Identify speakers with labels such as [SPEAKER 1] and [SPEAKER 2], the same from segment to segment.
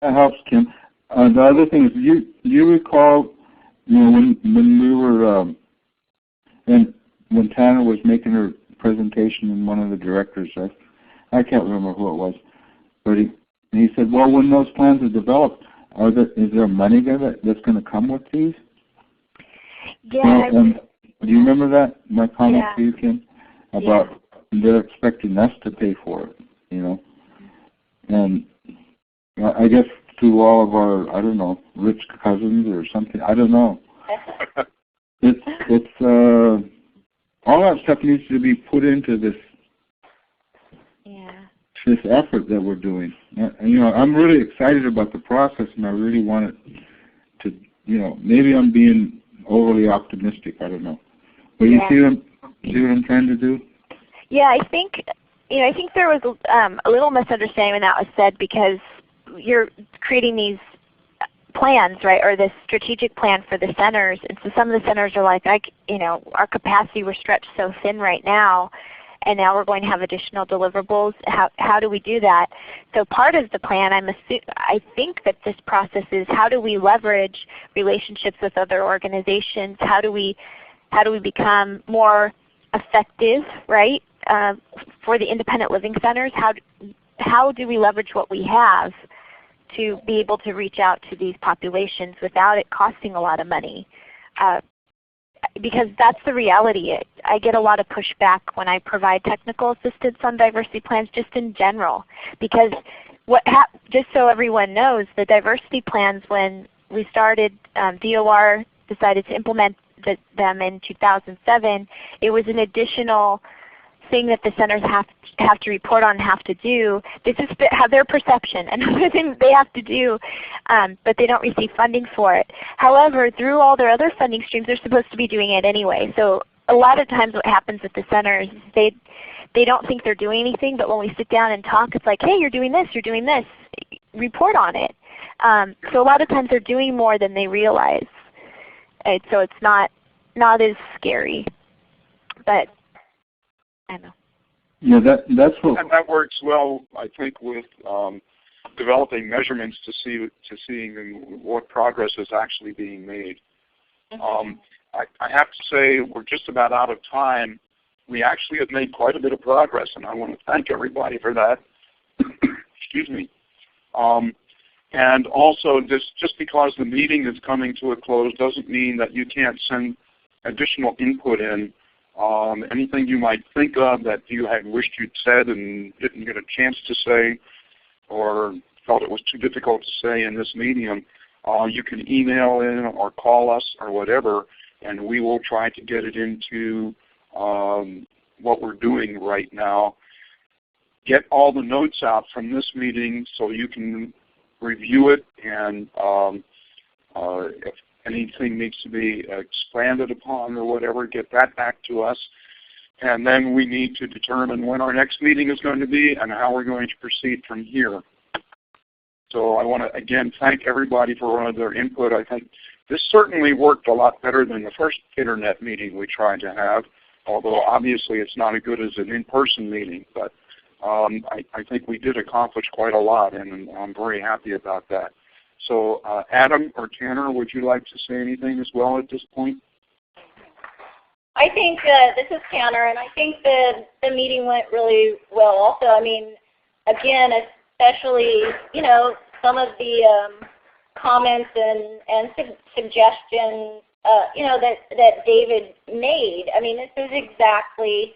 [SPEAKER 1] That helps, Kim. The other thing is, you recall, when we were, and when Tanner was making her presentation, and one of the directors, I can't remember who it was, but he said, well, when those plans are developed, is there money that's going to come with these?
[SPEAKER 2] Yeah.
[SPEAKER 1] Do you remember that, my comment to you, Kim, about they're expecting us to pay for it, And I guess to all of our, I don't know, rich cousins or something, I don't know. It's all that stuff needs to be put into this effort that we're doing. I'm really excited about the process, and I really want it to, maybe I'm being overly optimistic. I don't know. But you see what I'm trying to do? Yeah,
[SPEAKER 2] I think there was a little misunderstanding when that was said, because you're creating these plans, right, or this strategic plan for the centers, and so some of the centers are like, our capacity, we're stretched so thin right now, and now we're going to have additional deliverables. How do we do that? So part of the plan, I think that this process is, how do we leverage relationships with other organizations? How do we become more effective, right, for the independent living centers? How do we leverage what we have to be able to reach out to these populations without it costing a lot of money? Because that's the reality. I get a lot of pushback when I provide technical assistance on diversity plans, just in general. Because just so everyone knows, the diversity plans, when we started, DOR decided to implement them in 2007, it was an additional thing that the centers have to report on and have to do. This is their perception, and another thing they have to do, but they don't receive funding for it. However, through all their other funding streams, they're supposed to be doing it anyway. So a lot of times what happens with the centers is they don't think they're doing anything, but when we sit down and talk, it's like, hey, you're doing this, report on it. So a lot of times they're doing more than they realize. And so it's not as scary. But I don't know.
[SPEAKER 1] Yeah, that's what.
[SPEAKER 3] And that works well, I think, with developing measurements to seeing what progress is actually being made. I have to say, we're just about out of time. We actually have made quite a bit of progress, and I want to thank everybody for that. Excuse me. And also, just because the meeting is coming to a close doesn't mean that you can't send additional input in. Anything you might think of that you had wished you'd said and didn't get a chance to say, or felt it was too difficult to say in this medium, you can email in or call us or whatever, and we will try to get it into what we're doing right now. Get all the notes out from this meeting so you can review it, and if anything needs to be expanded upon or whatever, get that back to us. And then we need to determine when our next meeting is going to be and how we're going to proceed from here. So I want to again thank everybody for their input. I think this certainly worked a lot better than the first internet meeting we tried to have, although obviously it's not as good as an in-person meeting. But I think we did accomplish quite a lot, and I'm very happy about that. So Adam or Tanner, would you like to say anything as well at this point?
[SPEAKER 4] I think this is Tanner, and I think the meeting went really well also. I mean, again, especially, some of the comments and suggestions, that David made. I mean, this is exactly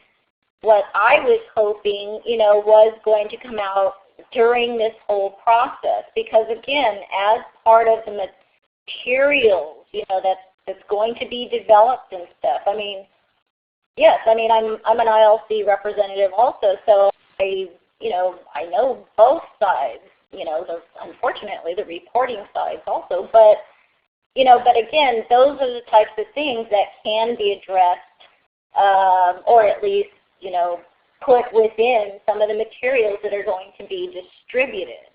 [SPEAKER 4] what I was hoping, was going to come out during this whole process, because again, as part of the materials, that's going to be developed and stuff. I mean, yes, I mean I'm an ILC representative also, so I know both sides. Unfortunately the reporting sides also, but again, those are the types of things that can be addressed, or at least put within some of the materials that are going to be distributed.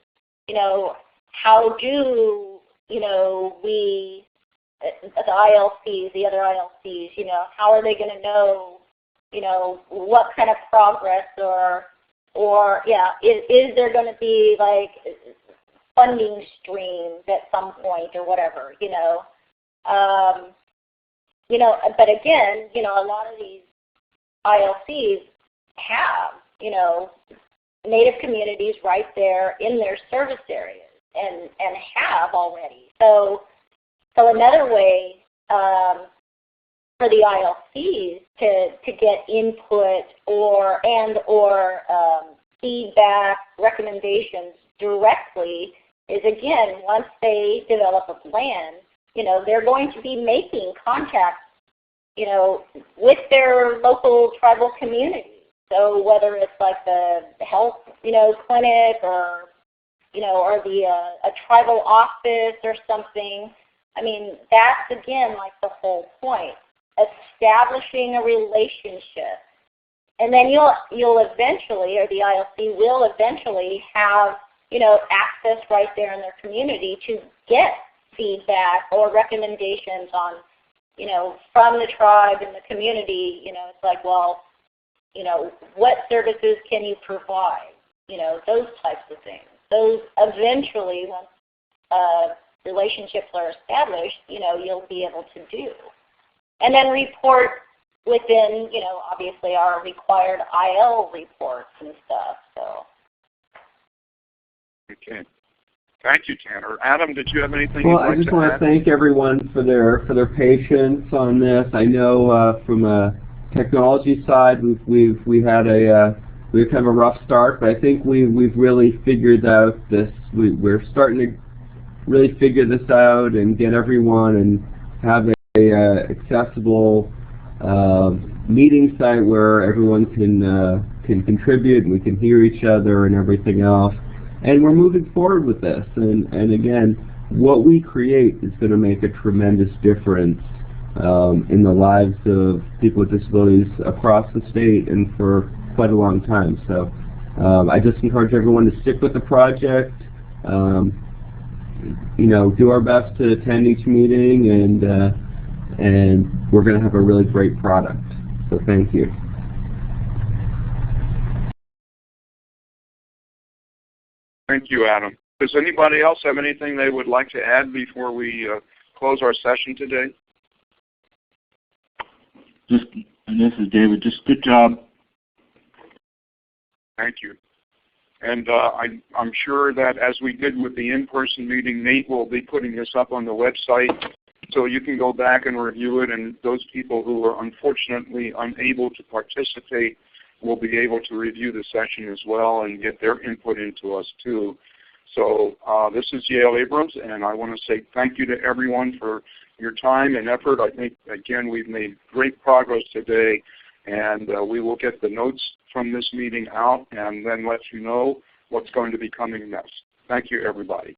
[SPEAKER 4] How do, we, the ILCs, the other ILCs, how are they going to know, what kind of progress or is there going to be like funding streams at some point or whatever, but again, a lot of these ILCs have, Native communities right there in their service areas and have already. So another way for the ILCs to get input or feedback, recommendations directly is, again, once they develop a plan, they're going to be making contact, with their local tribal community. So whether it's like the health, clinic or a tribal office or something, I mean, that's again like the whole point. Establishing a relationship. And then you'll eventually, or the ILC will eventually have, access right there in their community to get feedback or recommendations on, from the tribe and the community. It's like, well, what services can you provide? Those types of things. Those eventually, once relationships are established, you'll be able to do. And then report within, obviously our required IL reports and stuff. So.
[SPEAKER 3] Okay. Thank you, Tanner. Adam, did you have anything
[SPEAKER 5] well,
[SPEAKER 3] you'd like to add?
[SPEAKER 5] I just want to thank everyone for their patience on this. I know from a technology side, we had kind of a rough start, but I think we've really figured out this. We're starting to really figure this out and get everyone and have a accessible meeting site where everyone can contribute and we can hear each other and everything else. And we're moving forward with this. And again, what we create is going to make a tremendous difference in the lives of people with disabilities across the state and for quite a long time. So I just encourage everyone to stick with the project, do our best to attend each meeting, and we're going to have a really great product. So thank you.
[SPEAKER 3] Thank you, Adam. Does anybody else have anything they would like to add before we close our session today?
[SPEAKER 1] This is David. Just good job.
[SPEAKER 3] Thank you. And I'm sure that as we did with the in-person meeting, Nate will be putting this up on the website so you can go back and review it, and those people who are unfortunately unable to participate will be able to review the session as well and get their input into us too. So this is Yale Abrams, and I want to say thank you to everyone for your time and effort. I think, again, we've made great progress today, and we will get the notes from this meeting out and then let you know what's going to be coming next. Thank you, everybody.